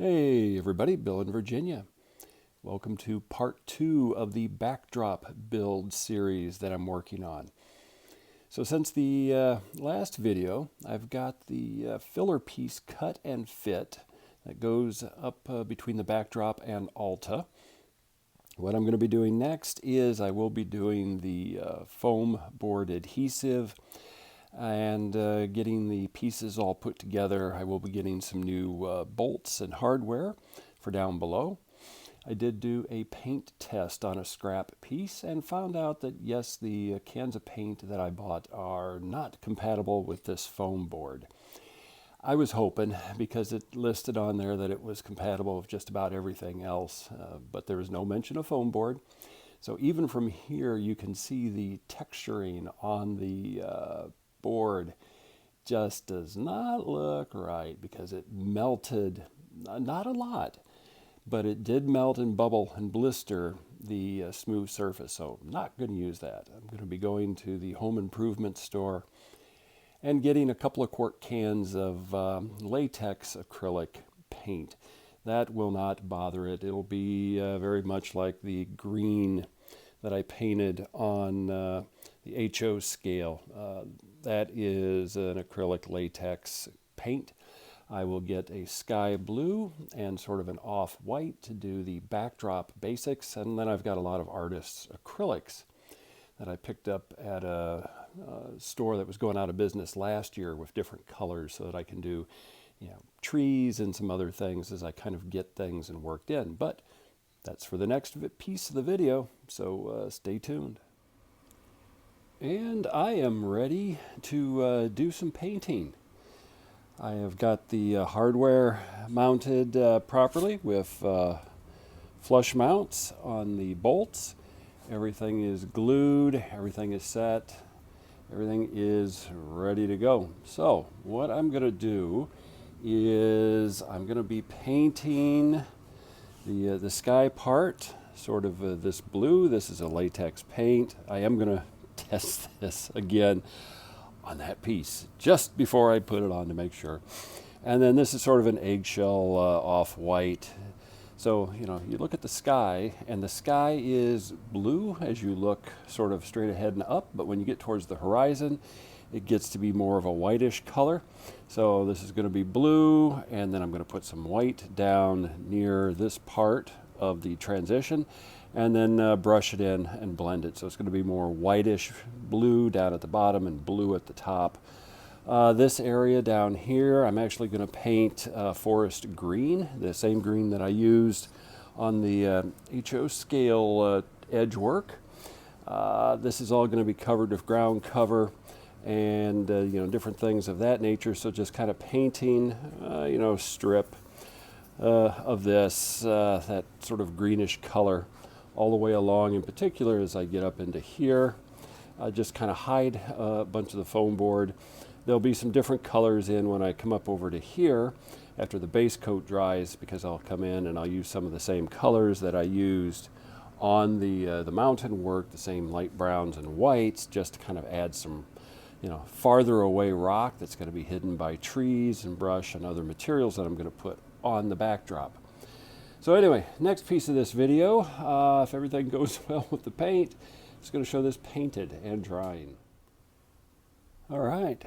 Hey everybody, Bill in Virginia. Welcome to part 2 of the backdrop build series that I'm working on. So since the last video, I've got the filler piece cut and fit that goes up between the backdrop and Alta. What I'm going to be doing next is I will be doing the foam board adhesive and getting the pieces all put together. I will be getting some new bolts and hardware for down below. I did do a paint test on a scrap piece and found out that yes, the cans of paint that I bought are not compatible with this foam board. I was hoping, because it listed on there that it was compatible with just about everything else, but there was no mention of foam board. So even from here you can see the texturing on the board just does not look right because it melted, not a lot, but it did melt and bubble and blister the smooth surface. So I'm not going to use that. I'm going to be going to the home improvement store and getting a couple of quart cans of latex acrylic paint. That will not bother it. It'll be very much like the green that I painted on the HO scale. That is an acrylic latex paint. I will get a sky blue and sort of an off-white to do the backdrop basics, and then I've got a lot of artists' acrylics that I picked up at a store that was going out of business last year with different colors so that I can do, trees and some other things as I kind of get things and worked in. But that's for the next piece of the video, so stay tuned. And I am ready to do some painting. I have got the hardware mounted properly with flush mounts on the bolts. Everything is glued, everything is set, everything is ready to go. So what I'm going to do is I'm going to be painting the sky part, sort of this blue. This is a latex paint. I am going to test this again on that piece just before I put it on to make sure. And then this is sort of an eggshell off-white. So, you look at the sky, and the sky is blue as you look sort of straight ahead and up, but when you get towards the horizon, it gets to be more of a whitish color. So this is going to be blue, and then I'm going to put some white down near this part of the transition, and then brush it in and blend it. So it's going to be more whitish blue down at the bottom and blue at the top. This area down here, I'm actually going to paint forest green, the same green that I used on the HO scale edge work. This is all going to be covered with ground cover and different things of that nature. So just kind of painting, strip of this, that sort of greenish color all the way along. In particular, as I get up into here, I just kind of hide a bunch of the foam board. There'll be some different colors in when I come up over to here after the base coat dries, because I'll come in and I'll use some of the same colors that I used on the mountain work, the same light browns and whites, just to kind of add some farther away rock that's going to be hidden by trees and brush and other materials that I'm going to put on the backdrop. So anyway, next piece of this video, if everything goes well with the paint, it's going to show this painted and drying. All right,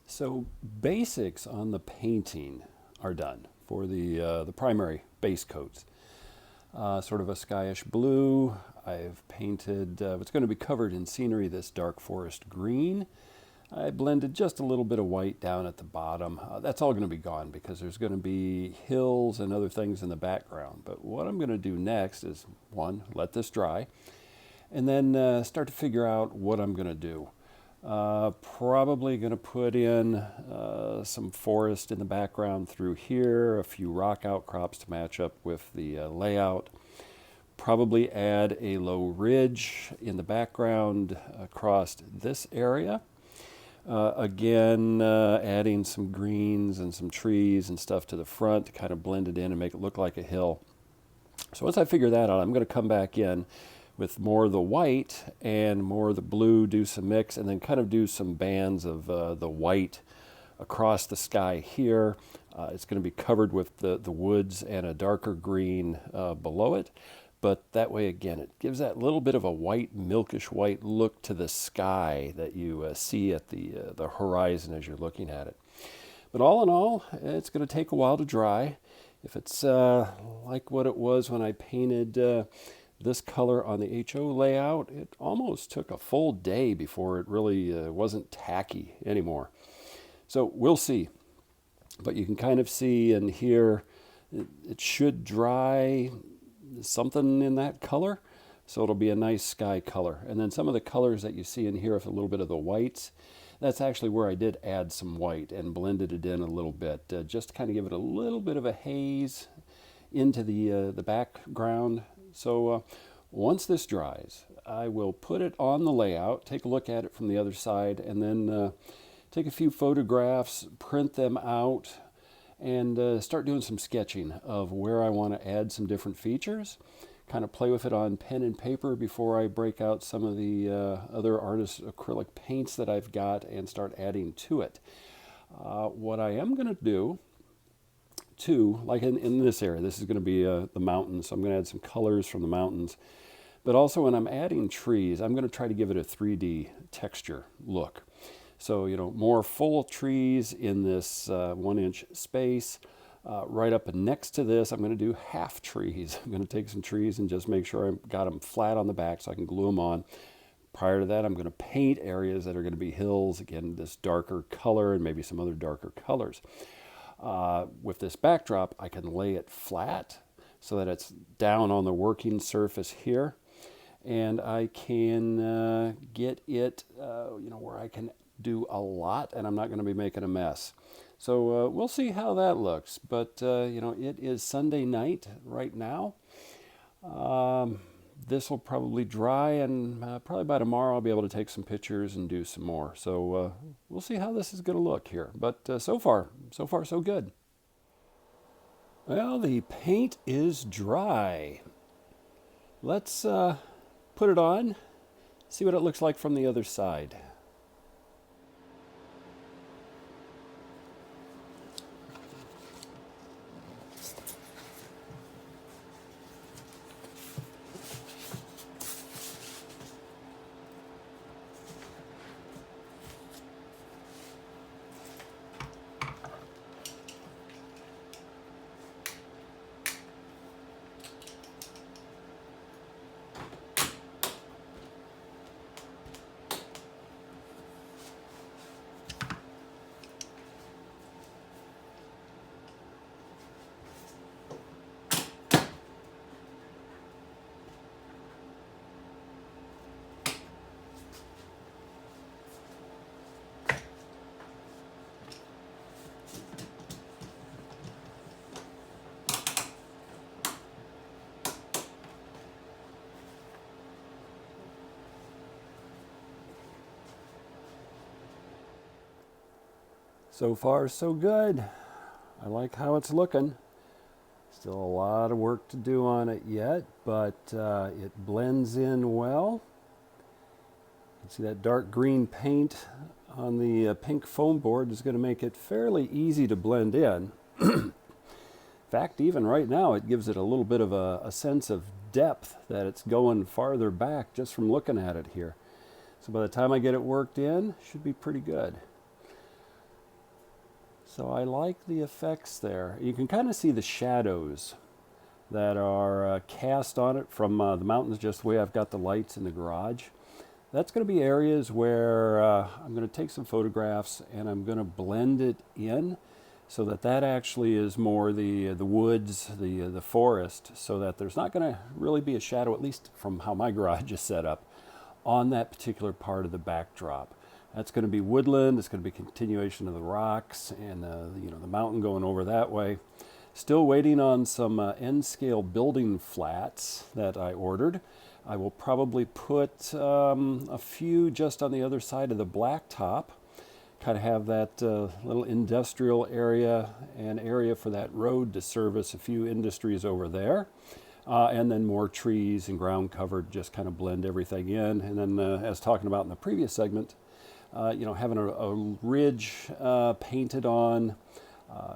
so basics on the painting are done for the primary base coats. Sort of a skyish blue. I've painted what's going to be covered in scenery, this dark forest green. I blended just a little bit of white down at the bottom. That's all going to be gone because there's going to be hills and other things in the background. But what I'm going to do next is, one, let this dry, and then start to figure out what I'm going to do. Probably going to put in some forest in the background through here, a few rock outcrops to match up with the layout. Probably add a low ridge in the background across this area. Again, adding some greens and some trees and stuff to the front to kind of blend it in and make it look like a hill. So once I figure that out, I'm going to come back in with more of the white and more of the blue, do some mix, and then kind of do some bands of the white across the sky here. It's going to be covered with the woods and a darker green below it. But that way, again, it gives that little bit of a white, milkish white look to the sky that you see at the horizon as you're looking at it. But all in all, it's going to take a while to dry. If it's like what it was when I painted this color on the HO layout, it almost took a full day before it really wasn't tacky anymore. So we'll see. But you can kind of see and hear it should dry something in that color. So it'll be a nice sky color. And then some of the colors that you see in here with a little bit of the whites, that's actually where I did add some white and blended it in a little bit, just to kind of give it a little bit of a haze into the background. So once this dries, I will put it on the layout, take a look at it from the other side, and then take a few photographs, print them out, and start doing some sketching of where I want to add some different features. Kind of play with it on pen and paper before I break out some of the other artist acrylic paints that I've got and start adding to it. What I am going to do too, like in this area, this is going to be the mountains, so I'm going to add some colors from the mountains. But also when I'm adding trees, I'm going to try to give it a 3D texture look. So, more full trees in this 1-inch space. Right up next to this, I'm going to do half trees. I'm going to take some trees and just make sure I've got them flat on the back so I can glue them on. Prior to that, I'm going to paint areas that are going to be hills, again, this darker color and maybe some other darker colors. With this backdrop, I can lay it flat so that it's down on the working surface here. And I can get it, where I can do a lot and I'm not going to be making a mess. So we'll see how that looks. But, it is Sunday night right now. This will probably dry and probably by tomorrow I'll be able to take some pictures and do some more. So we'll see how this is going to look here. But so far, so good. Well, the paint is dry. Let's put it on, see what it looks like from the other side. So far, so good. I like how it's looking. Still a lot of work to do on it yet, but it blends in well. You can see that dark green paint on the pink foam board is going to make it fairly easy to blend in. In fact, even right now, it gives it a little bit of a sense of depth that it's going farther back just from looking at it here. So by the time I get it worked in, it should be pretty good. So I like the effects there. You can kind of see the shadows that are cast on it from the mountains, just the way I've got the lights in the garage. That's going to be areas where I'm going to take some photographs and I'm going to blend it in so that actually is more the woods, the forest, so that there's not going to really be a shadow, at least from how my garage is set up, on that particular part of the backdrop. That's going to be woodland. It's going to be continuation of the rocks and the mountain going over that way. Still waiting on some N-scale building flats that I ordered. I will probably put a few just on the other side of the blacktop. Kind of have that little industrial area and area for that road to service a few industries over there. And then more trees and ground cover, just kind of blend everything in. And then as talking about in the previous segment, having a ridge painted on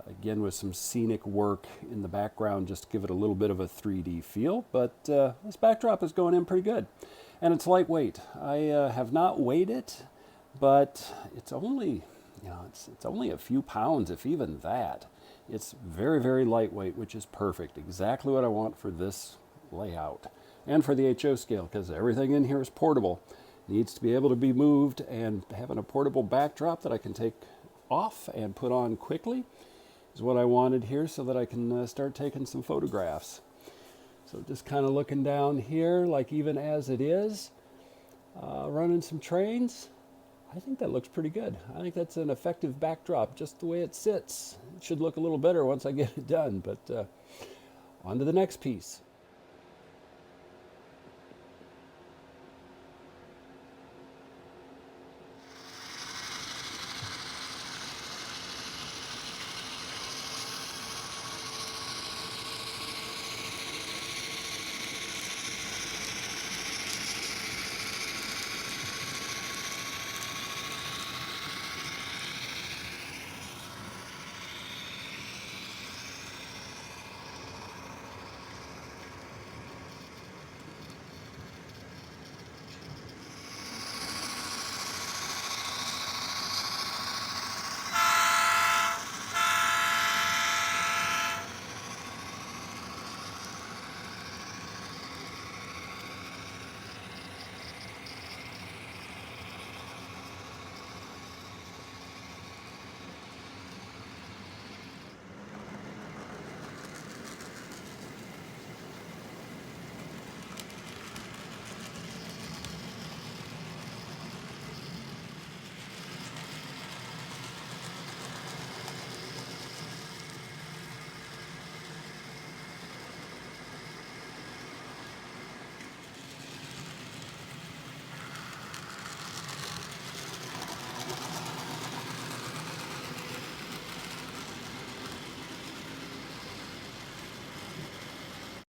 Again, with some scenic work in the background, just to give it a little bit of a 3D feel. But this backdrop is going in pretty good. And it's lightweight. I have not weighed it, but it's only, it's only a few pounds, if even that. It's very, very lightweight, which is perfect. Exactly what I want for this layout. And for the HO scale, because everything in here is portable. Needs to be able to be moved, and having a portable backdrop that I can take off and put on quickly is what I wanted here, so that I can start taking some photographs. So just kind of looking down here, like even as it is, running some trains, I think that looks pretty good. I think that's an effective backdrop, just the way it sits. It should look a little better once I get it done, but on to the next piece.